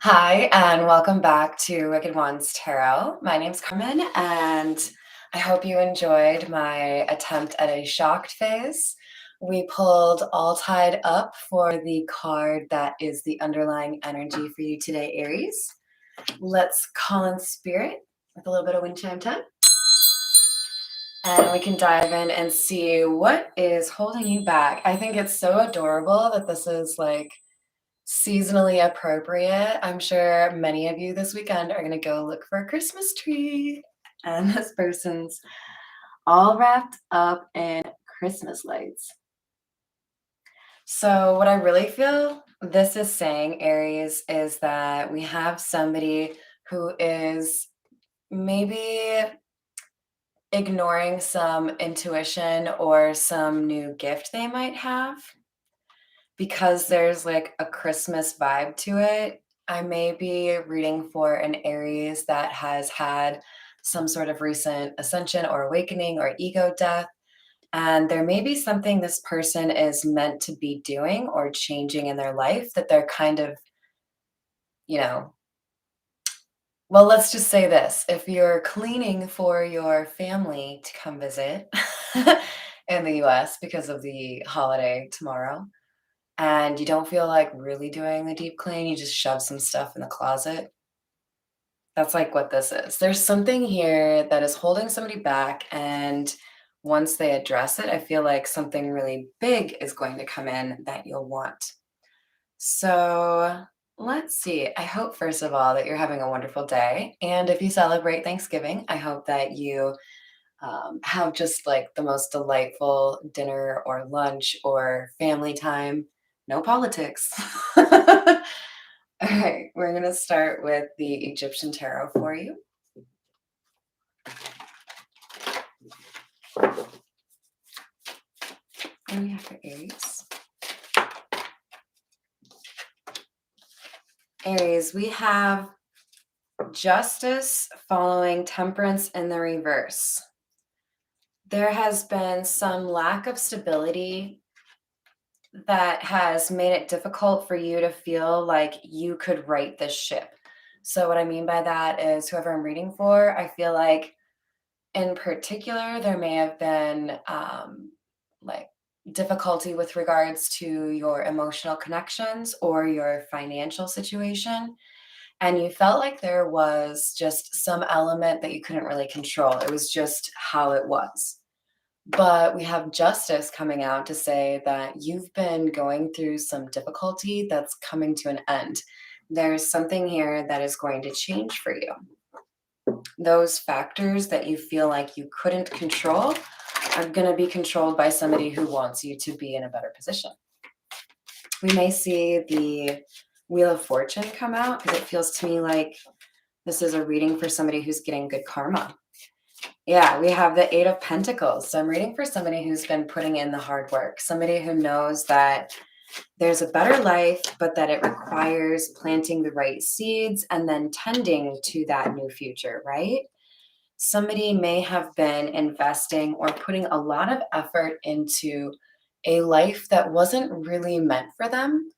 Hi, and welcome back to Wicked Ones Tarot. My name's Carmen, and I hope you enjoyed my attempt at a shocked phase. We pulled All Tied Up for the card that is the underlying energy for you today, Aries. Let's call in spirit with a little bit of wind chime time, and we can dive in and see what is holding you back. I think it's so adorable that this is like seasonally appropriate. I'm sure many of you this weekend are going to go look for a Christmas tree. And this person's all wrapped up in Christmas lights. So, what I really feel this is saying, Aries, is that we have somebody who is maybe ignoring some intuition or some new gift they might have because there's like a Christmas vibe to it. I may be reading for an Aries that has had some sort of recent ascension or awakening or ego death. And there may be something this person is meant to be doing or changing in their life that they're kind of, you know, well, let's just say this. If you're cleaning for your family to come visit in the US because of the holiday tomorrow, and you don't feel like really doing the deep clean, you just shove some stuff in the closet. That's like what this is. There's something here that is holding somebody back, and once they address it, I feel like something really big is going to come in that you'll want. So let's see. I hope, first of all, that you're having a wonderful day. And if you celebrate Thanksgiving, I hope that you have just like the most delightful dinner or lunch or family time. No politics. All right, we're going to start with the Egyptian tarot for you. And we have for Aries. Aries, we have Justice following Temperance in the reverse. There has been some lack of stability that has made it difficult for you to feel like you could right this ship. So, what I mean by that is whoever I'm reading for, I feel like in particular, there may have been like difficulty with regards to your emotional connections or your financial situation. And you felt like there was just some element that you couldn't really control. It was just how it was. But we have justice coming out to say that you've been going through some difficulty that's coming to an end. There's something here that is going to change for you. Those factors that you feel like you couldn't control are going to be controlled by somebody who wants you to be in a better position. We may see the Wheel of Fortune come out because it feels to me like this is a reading for somebody who's getting good karma. Yeah, we have the Eight of Pentacles. So I'm reading for somebody who's been putting in the hard work, somebody who knows that there's a better life, but that it requires planting the right seeds and then tending to that new future, right? Somebody may have been investing or putting a lot of effort into a life that wasn't really meant for them.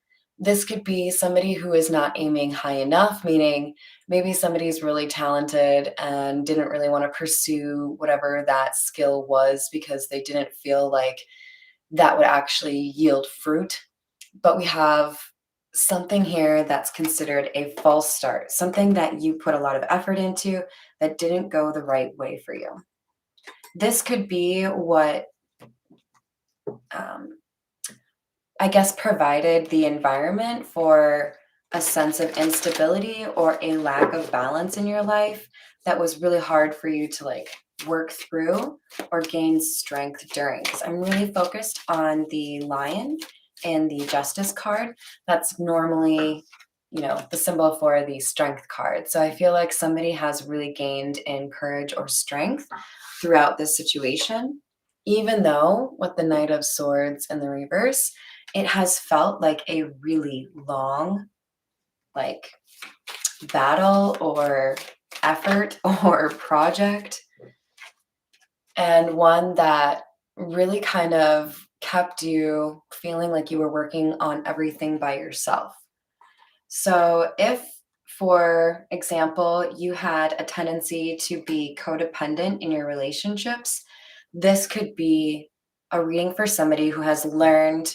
This could be somebody who is not aiming high enough, meaning maybe somebody's really talented and didn't really want to pursue whatever that skill was because they didn't feel like that would actually yield fruit. But we have something here that's considered a false start, something that you put a lot of effort into that didn't go the right way for you. This could be what um, I guess provided the environment for a sense of instability or a lack of balance in your life that was really hard for you to like work through or gain strength during. Because I'm really focused on the lion and the justice card. That's normally, the symbol for the strength card. So I feel like somebody has really gained in courage or strength throughout this situation, even though with the Knight of Swords in the reverse, it has felt like a really long, like, battle or effort or project, and one that really kind of kept you feeling like you were working on everything by yourself. So if For example, you had a tendency to be codependent in your relationships. This could be a reading for somebody who has learned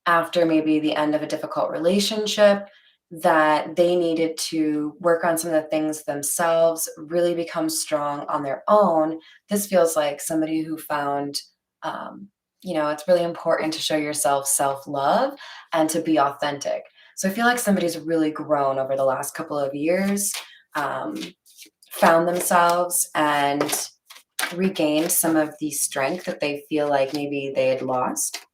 after maybe the end of a difficult relationship that they needed to work on some of the things themselves, really become strong on their own. This feels like somebody who found, um, it's really important to show yourself self love and to be authentic. So I feel like somebody's really grown over the last couple of years, um, found themselves, and regained some of the strength that they feel like maybe they had lost.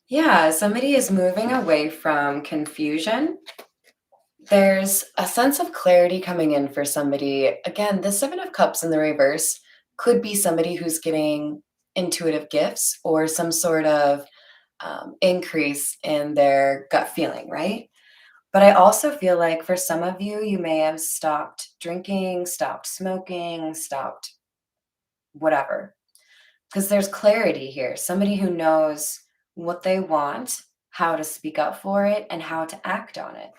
Yeah, somebody is moving away from confusion. There's a sense of clarity coming in for somebody. Again, the Seven of Cups in the reverse could be somebody who's getting intuitive gifts or some sort of increase in their gut feeling, right? But I also feel like for some of you, you may have stopped drinking, stopped smoking, stopped whatever. Because there's clarity here. Somebody who knows what they want, how to speak up for it, and how to act on it.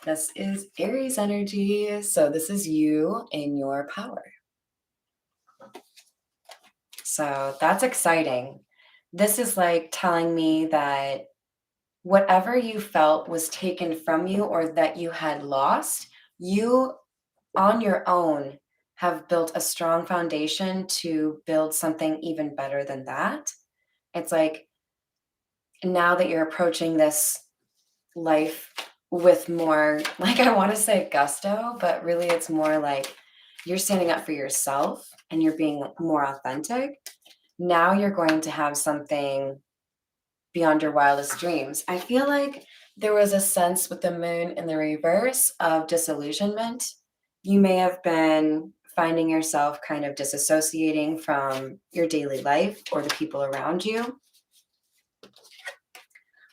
This is Aries energy. So this is you in your power. So that's exciting. This is like telling me that whatever you felt was taken from you or that you had lost, you on your own have built a strong foundation to build something even better than that. It's like now that you're approaching this life with more, like, I want to say gusto, but really it's more like you're standing up for yourself and you're being more authentic. Now you're going to have something beyond your wildest dreams. I feel like there was a sense with the moon in the reverse of disillusionment. You may have been finding yourself kind of disassociating from your daily life or the people around you.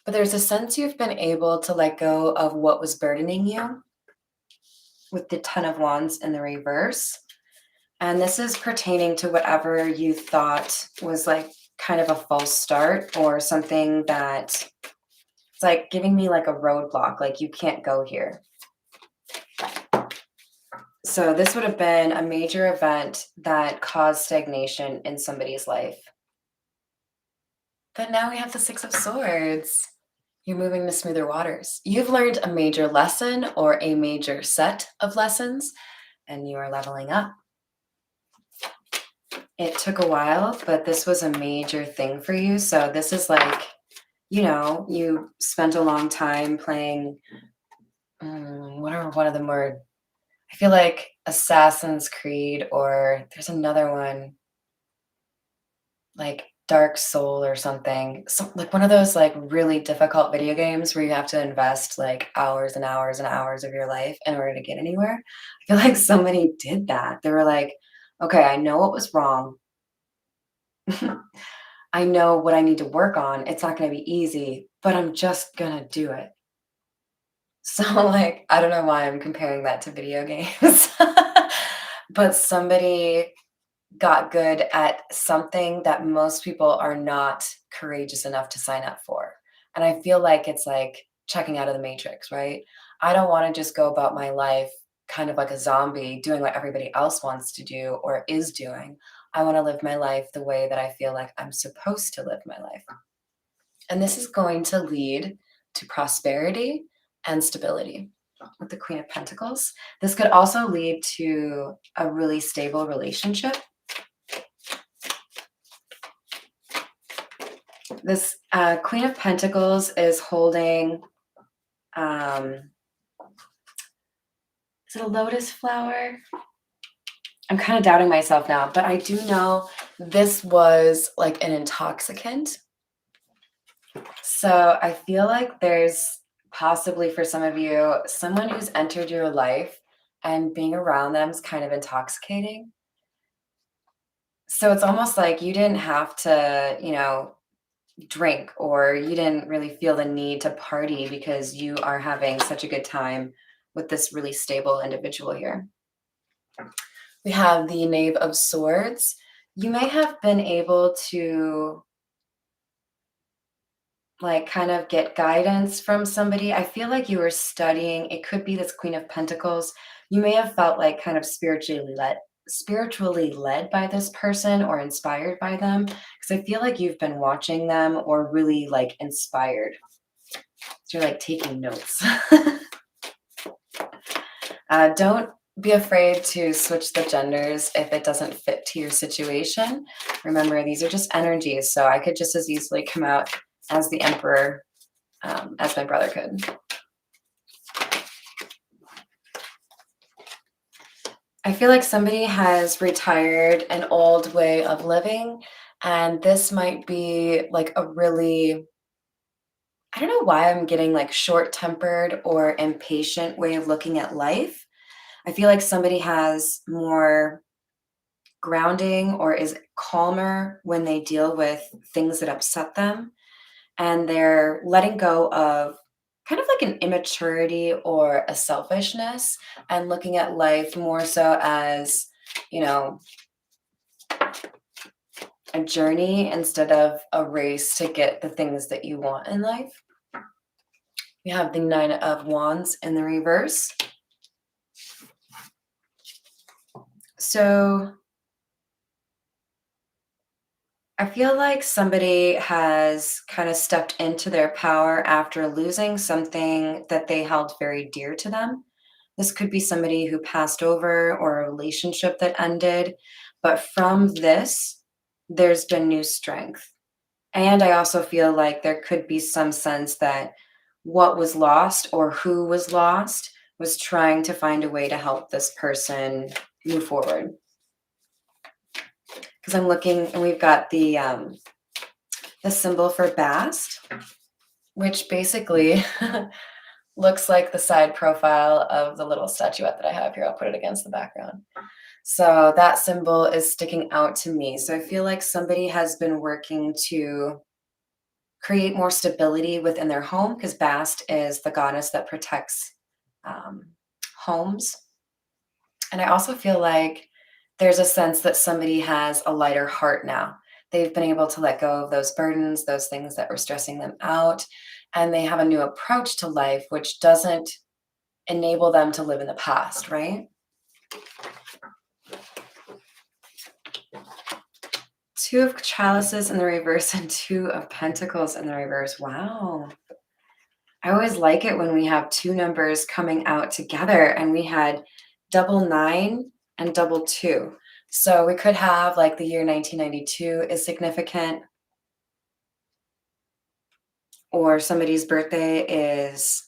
But there's a sense you've been able to let go of what was burdening you with the Ten of Wands in the reverse. And this is pertaining to whatever you thought was like kind of a false start or something that it's like giving me like a roadblock, like you can't go here. So this would have been a major event that caused stagnation in somebody's life. But now we have the Six of Swords. You're moving to smoother waters. You've learned a major lesson or a major set of lessons, and you are leveling up. It took a while, but this was a major thing for you. So this is like, you spent a long time playing, whatever one of them were. I feel like Assassin's Creed, or there's another one, like Dark Soul or something. Like one of those like really difficult video games where you have to invest like hours and hours and hours of your life in order to get anywhere. I feel like somebody did that. They were like, okay, I know what was wrong. I know what I need to work on. It's not going to be easy, but I'm just going to do it. So, like, I don't know why I'm comparing that to video games, but somebody got good at something that most people are not courageous enough to sign up for. And I feel like it's like checking out of the matrix, right? I don't want to just go about my life kind of like a zombie doing what everybody else wants to do or is doing. I want to live my life the way that I feel like I'm supposed to live my life. And this is going to lead to prosperity and stability with the Queen of Pentacles. This could also lead to a really stable relationship. This Queen of Pentacles is holding, is it a lotus flower? I'm kind of doubting myself now, but I do know this was like an intoxicant. So I feel like there's possibly for some of you, someone who's entered your life and being around them is kind of intoxicating. So it's almost like you didn't have to, drink, or you didn't really feel the need to party because you are having such a good time with this really stable individual here. We have the Knave of Swords. You may have been able to like kind of get guidance from somebody. I feel like you were studying, it could be this Queen of Pentacles. You may have felt like kind of spiritually led by this person or inspired by them, because I feel like you've been watching them or really like inspired. So you're like taking notes. Don't be afraid to switch the genders if it doesn't fit to your situation. Remember, these are just energies, so I could just as easily come out as the Emperor as my brother could. I feel like somebody has retired an old way of living, and this might be like a really, I don't know why I'm getting like short tempered or impatient way of looking at life. I feel like somebody has more grounding or is calmer when they deal with things that upset them, and they're letting go of kind of like an immaturity or a selfishness and looking at life more so as, you know, a journey instead of a race to get the things that you want in life. We have the Nine of Wands in the reverse. So I feel like somebody has kind of stepped into their power after losing something that they held very dear to them. This could be somebody who passed over or a relationship that ended. But from this, there's been new strength. And I also feel like there could be some sense that what was lost or who was lost was trying to find a way to help this person move forward. Because I'm looking, and we've got the symbol for Bast, which basically looks like the side profile of the little statuette that I have here. I'll put it against the background. So that symbol is sticking out to me. So I feel like somebody has been working to create more stability within their home, because Bast is the goddess that protects um, homes. And I also feel like there's a sense that somebody has a lighter heart now. They've been able to let go of those burdens, those things that were stressing them out, and they have a new approach to life, which doesn't enable them to live in the past, right? Two of chalices in the reverse and two of pentacles in the reverse. Wow. I always like it when we have two numbers coming out together, and we had double nine and double two. So we could have like the year 1992 is significant, or somebody's birthday is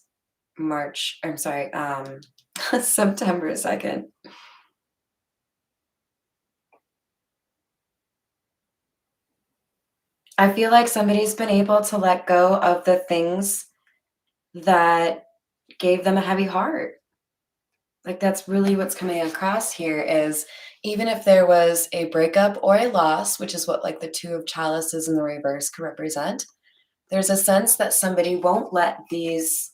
September 2nd. I feel like somebody's been able to let go of the things that gave them a heavy heart. Like, that's really what's coming across here is, even if there was a breakup or a loss, which is what like the two of chalices in the reverse could represent, there's a sense that somebody won't let these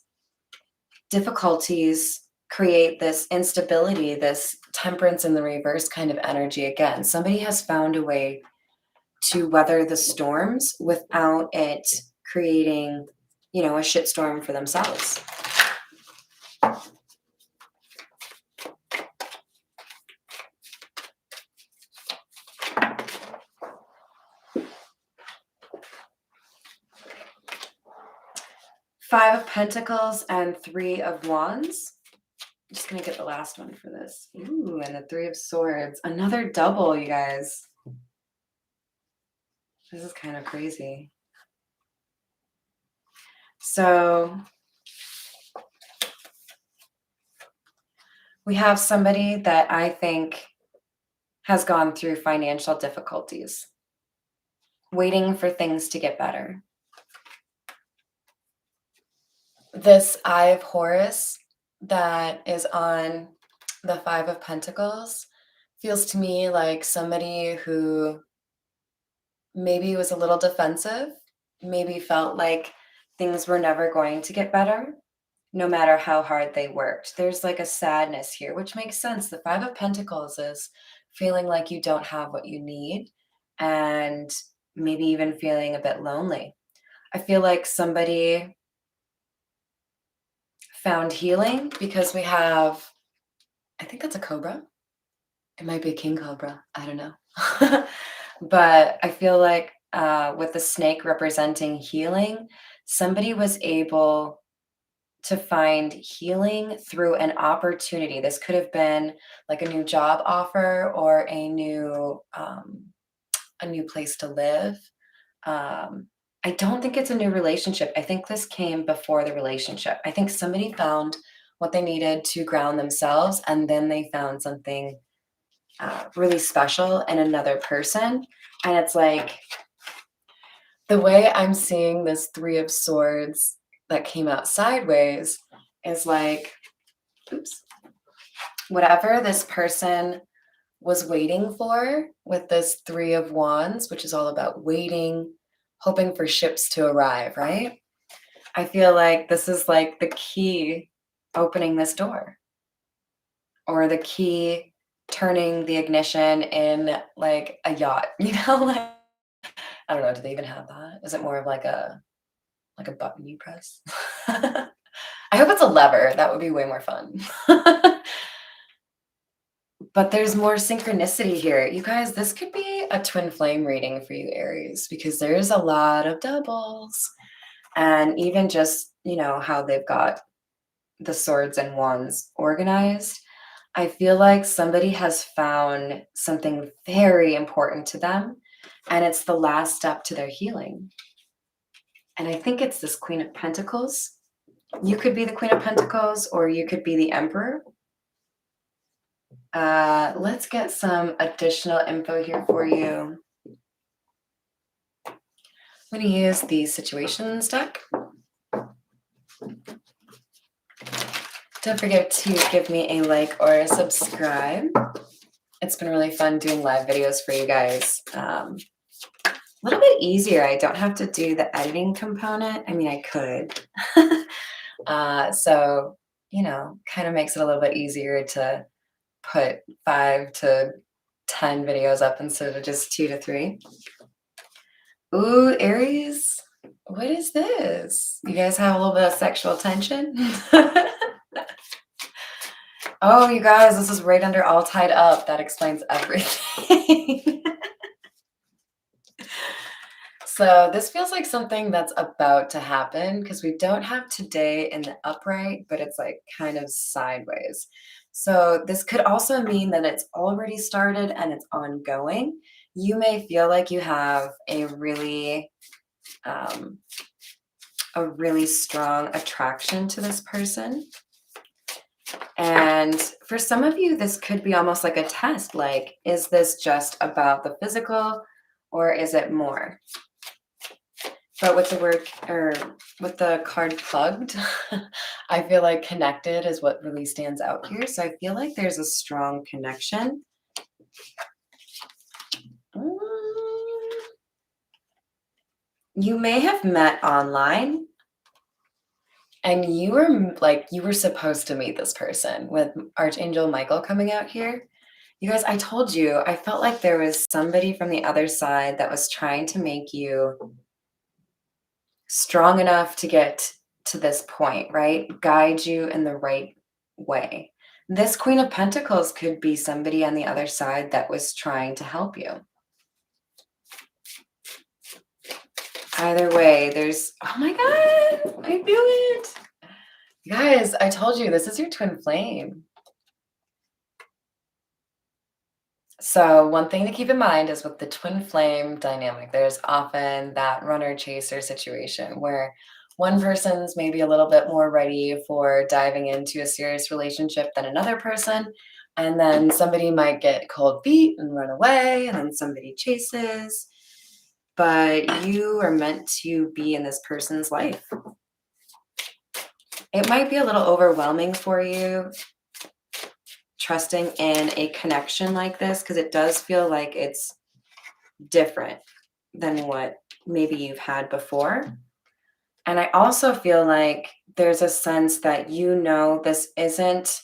difficulties create this instability, this temperance in the reverse kind of energy again. Somebody has found a way to weather the storms without it creating, a shitstorm for themselves. Five of Pentacles and Three of Wands. I'm just going to get the last one for this. Ooh, and the Three of Swords. Another double, you guys. This is kind of crazy. So we have somebody that I think has gone through financial difficulties, waiting for things to get better. This Eye of Horus that is on the Five of Pentacles feels to me like somebody who maybe was a little defensive, maybe felt like things were never going to get better, no matter how hard they worked. There's like a sadness here, which makes sense. The Five of Pentacles is feeling like you don't have what you need, and maybe even feeling a bit lonely. I feel like somebody found healing because we have, I think that's a cobra. It might be a king cobra. I don't know. But I feel like with the snake representing healing, somebody was able to find healing through an opportunity. This could have been like a new job offer or a new place to live. I don't think it's a new relationship. I think this came before the relationship. I think somebody found what they needed to ground themselves, and then they found something really special in another person. And it's like the way I'm seeing this Three of Swords that came out sideways is like, oops, whatever this person was waiting for with this Three of Wands, which is all about waiting, hoping for ships to arrive, right? I feel like this is like the key opening this door, or the key turning the ignition in like a yacht, like I don't know, do they even have that? Is it more of like a button you press? I hope it's a lever. That would be way more fun. But there's more synchronicity here. You guys, this could be a twin flame reading for you, Aries, because there's a lot of doubles. And even just, how they've got the swords and wands organized, I feel like somebody has found something very important to them, and it's the last step to their healing. And I think it's this Queen of Pentacles. You could be the Queen of Pentacles, or you could be the Emperor. Let's get some additional info here for you. I'm going to use the Situations deck. Don't forget to give me a like or a subscribe. It's been really fun doing live videos for you guys. A little bit easier. I don't have to do the editing component. I mean, I could. So, kind of makes it a little bit easier to put 5 to 10 videos up instead of just 2 to 3. Ooh, Aries, what is this? You guys have a little bit of sexual tension? Oh, you guys, this is right under all tied up. That explains everything. So this feels like something that's about to happen because we don't have today in the upright, but it's like kind of sideways. So this could also mean that it's already started and it's ongoing. You may feel like you have a really strong attraction to this person. And for some of you, this could be almost like a test. Like, is this just about the physical, or is it more? But with with the card plugged, I feel like connected is what really stands out here. So I feel like there's a strong connection. You may have met online, and you were supposed to meet this person with Archangel Michael coming out here. You guys, I told you, I felt like there was somebody from the other side that was trying to make you strong enough to get to this point, right? Guide you in the right way. This Queen of Pentacles could be somebody on the other side that was trying to help you. Either way, oh my God, I knew it. You guys, I told you, this is your twin flame. So one thing to keep in mind is with the twin flame dynamic, there's often that runner chaser situation where one person's maybe a little bit more ready for diving into a serious relationship than another person. And then somebody might get cold feet and run away, and then somebody chases. But you are meant to be in this person's life. It might be a little overwhelming for you trusting in a connection like this, because it does feel like it's different than what maybe you've had before. And I also feel like there's a sense that this isn't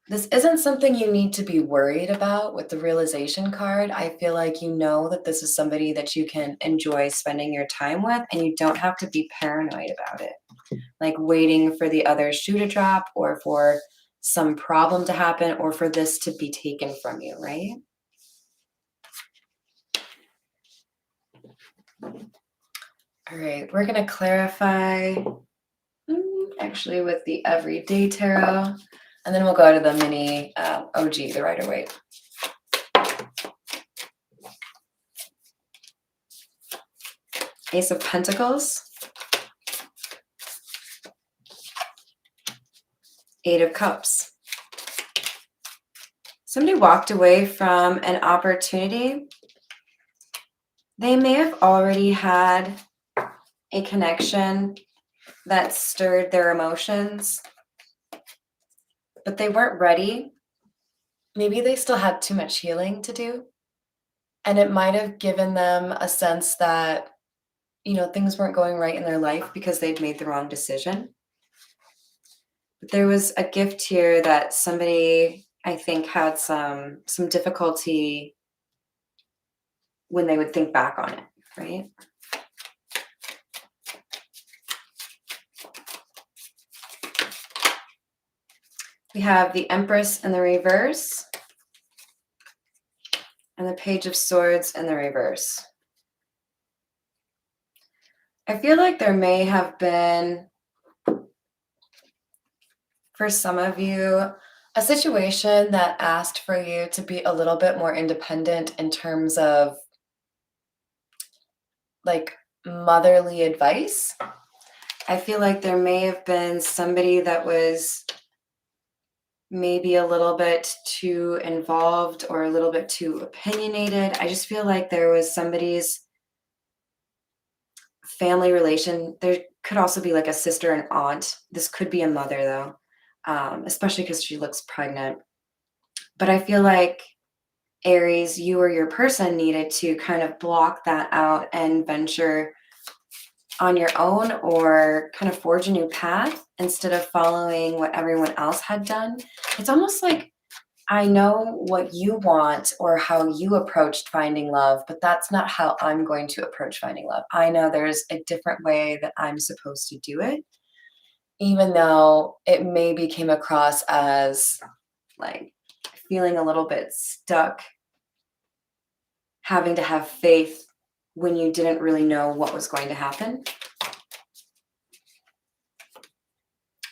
This isn't something you need to be worried about with the realization card. I feel like you know that this is somebody that you can enjoy spending your time with, and you don't have to be paranoid about it, like waiting for the other shoe to drop or for some problem to happen or for this to be taken from you, right? All right, we're going to clarify actually with the everyday tarot, and then we'll go to the mini OG, the Rider-Waite. Ace of Pentacles, Eight of Cups. Somebody walked away from an opportunity. They may have already had a connection that stirred their emotions, but they weren't ready. Maybe they still had too much healing to do. And it might have given them a sense that, things weren't going right in their life because they'd made the wrong decision. But there was a gift here that somebody, I think, had some difficulty when they would think back on it, right? We have the Empress in the reverse and the Page of Swords in the reverse. I feel like there may have been, for some of you, a situation that asked for you to be a little bit more independent in terms of like motherly advice. I feel like there may have been somebody that was maybe a little bit too involved or a little bit too opinionated. I just feel like there was somebody's family relation. There could also be like a sister and aunt. This could be a mother though, especially because she looks pregnant. But I feel like Aries, you or your person needed to kind of block that out and venture on your own or kind of forge a new path instead of following what everyone else had done. It's almost like I know what you want or how you approached finding love, but that's not how I'm going to approach finding love. I know there's a different way that I'm supposed to do it, even though it maybe came across as like feeling a little bit stuck, having to have faith when you didn't really know what was going to happen.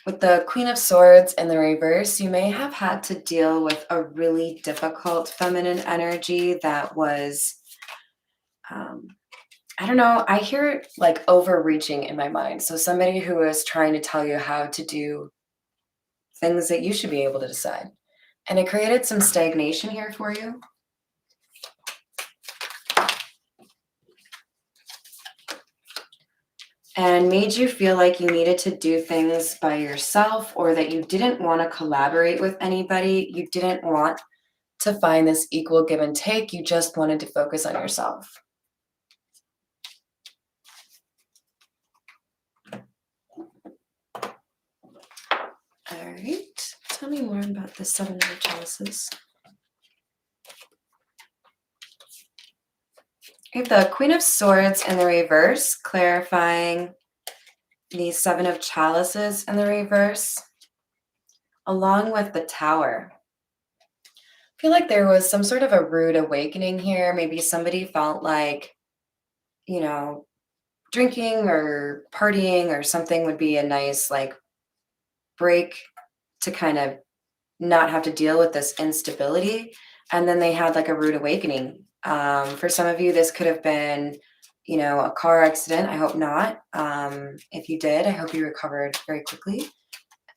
With the Queen of Swords in the reverse, you may have had to deal with a really difficult feminine energy that was, I don't know, I hear like overreaching in my mind. So somebody who is trying to tell you how to do things that you should be able to decide. And it created some stagnation here for you. And made you feel like you needed to do things by yourself or that you didn't want to collaborate with anybody. You didn't want to find this equal give and take. You just wanted to focus on yourself. All right. Tell me more about the Seven of Chalices. We have the Queen of Swords in the reverse, clarifying the Seven of Chalices in the reverse, along with the Tower. I feel like there was some sort of a rude awakening here. Maybe somebody felt like, drinking or partying or something would be a nice like break to kind of not have to deal with this instability. And then they had like a rude awakening. For some of you, this could have been, a car accident. I hope not. If you did, I hope you recovered very quickly.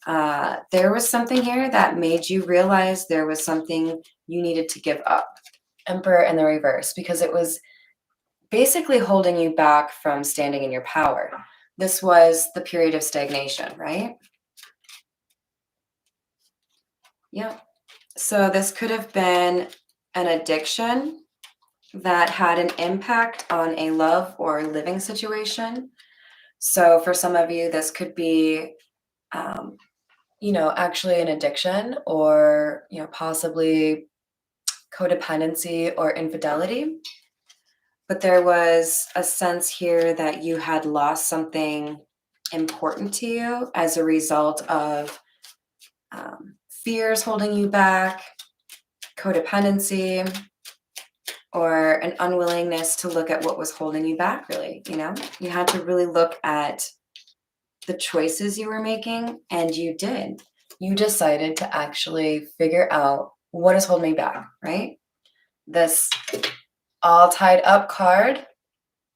There was something here that made you realize there was something you needed to give up. Emperor in the reverse, because it was basically holding you back from standing in your power. This was the period of stagnation, right? Yeah. So this could have been an addiction that had an impact on a love or living situation. So for some of you, this could be actually an addiction or, possibly codependency or infidelity. But there was a sense here that you had lost something important to you as a result of fears holding you back, codependency, or an unwillingness to look at what was holding you back, really. You had to really look at the choices you were making, and you did. You decided to actually figure out what is holding me back, right? This all tied up card,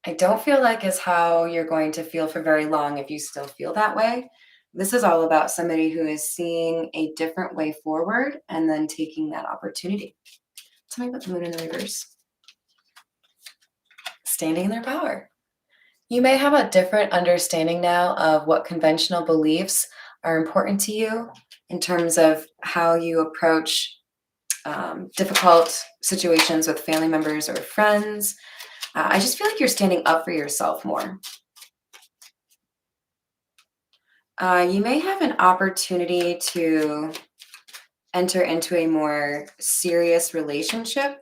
I don't feel like is how you're going to feel for very long if you still feel that way. This is all about somebody who is seeing a different way forward and then taking that opportunity. Tell me about the moon in the reverse. Standing in their power. You may have a different understanding now of what conventional beliefs are important to you in terms of how you approach difficult situations with family members or friends. I just feel like you're standing up for yourself more. You may have an opportunity to enter into a more serious relationship.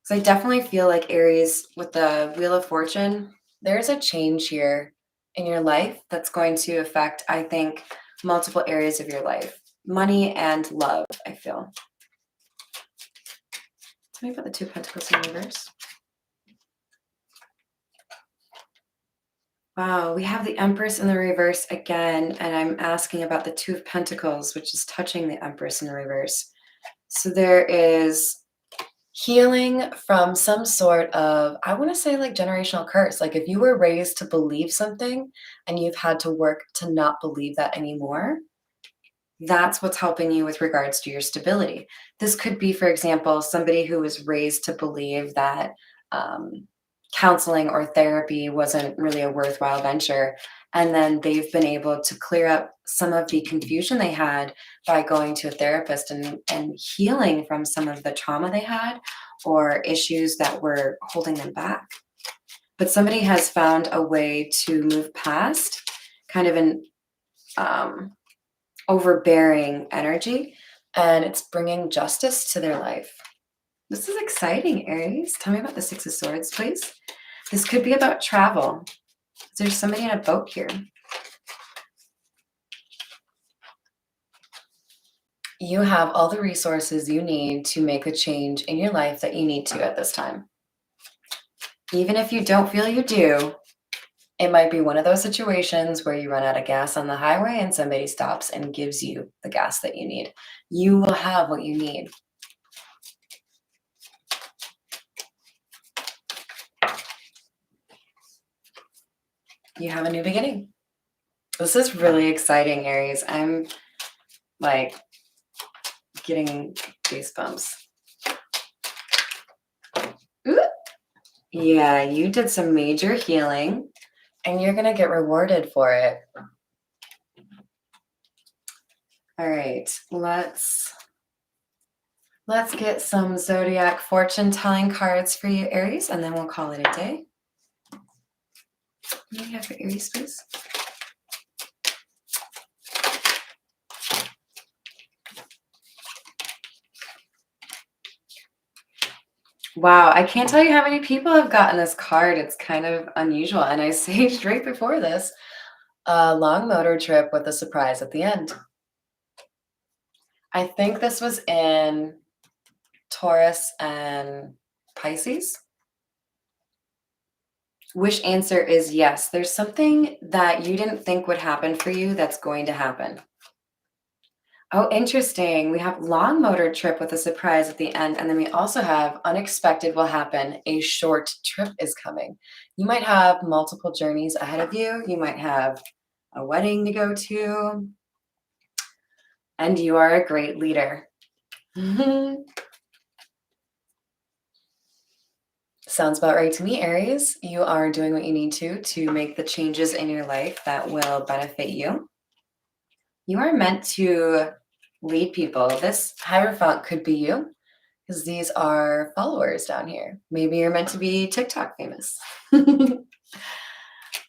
So I definitely feel like Aries with the Wheel of Fortune, there's a change here in your life that's going to affect, I think, multiple areas of your life. Money and love, I feel. Tell me about the Two of Pentacles in reverse. Wow, we have the Empress in the reverse again, and I'm asking about the Two of Pentacles, which is touching the Empress in the reverse. So there is healing from some sort of, I want to say like generational curse. Like if you were raised to believe something and you've had to work to not believe that anymore, that's what's helping you with regards to your stability. This could be, for example, somebody who was raised to believe that counseling or therapy wasn't really a worthwhile venture. And then they've been able to clear up some of the confusion they had by going to a therapist and healing from some of the trauma they had or issues that were holding them back. But somebody has found a way to move past kind of an overbearing energy, and it's bringing justice to their life. This is exciting, Aries. Tell me about the Six of Swords, please. This could be about travel. There's somebody in a boat here. You have all the resources you need to make a change in your life that you need to at this time. Even if you don't feel you do, it might be one of those situations where you run out of gas on the highway and somebody stops and gives you the gas that you need. You will have what you need. You have a new beginning. This is really exciting, Aries. I'm like getting goosebumps. Ooh. Yeah, you did some major healing and you're going to get rewarded for it. All right, let's get some zodiac fortune telling cards for you, Aries, and then we'll call it a day. What do you have for Aries, please? Wow, I can't tell you how many people have gotten this card. It's kind of unusual. And I saved right before this a long motor trip with a surprise at the end. I think this was in Taurus and Pisces. Wish answer is yes. There's something that you didn't think would happen for you that's going to happen. Oh, interesting. We have long motor trip with a surprise at the end. And then we also have unexpected will happen. A short trip is coming. You might have multiple journeys ahead of you. You might have a wedding to go to. And you are a great leader. Sounds about right to me, Aries. You are doing what you need to make the changes in your life that will benefit you. You are meant to lead people. This Hierophant could be you because these are followers down here. Maybe you're meant to be TikTok famous.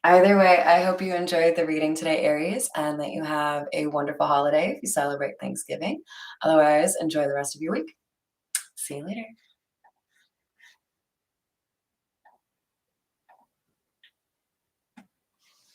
Either way, I hope you enjoyed the reading today, Aries, and that you have a wonderful holiday if you celebrate Thanksgiving. Otherwise, enjoy the rest of your week. See you later.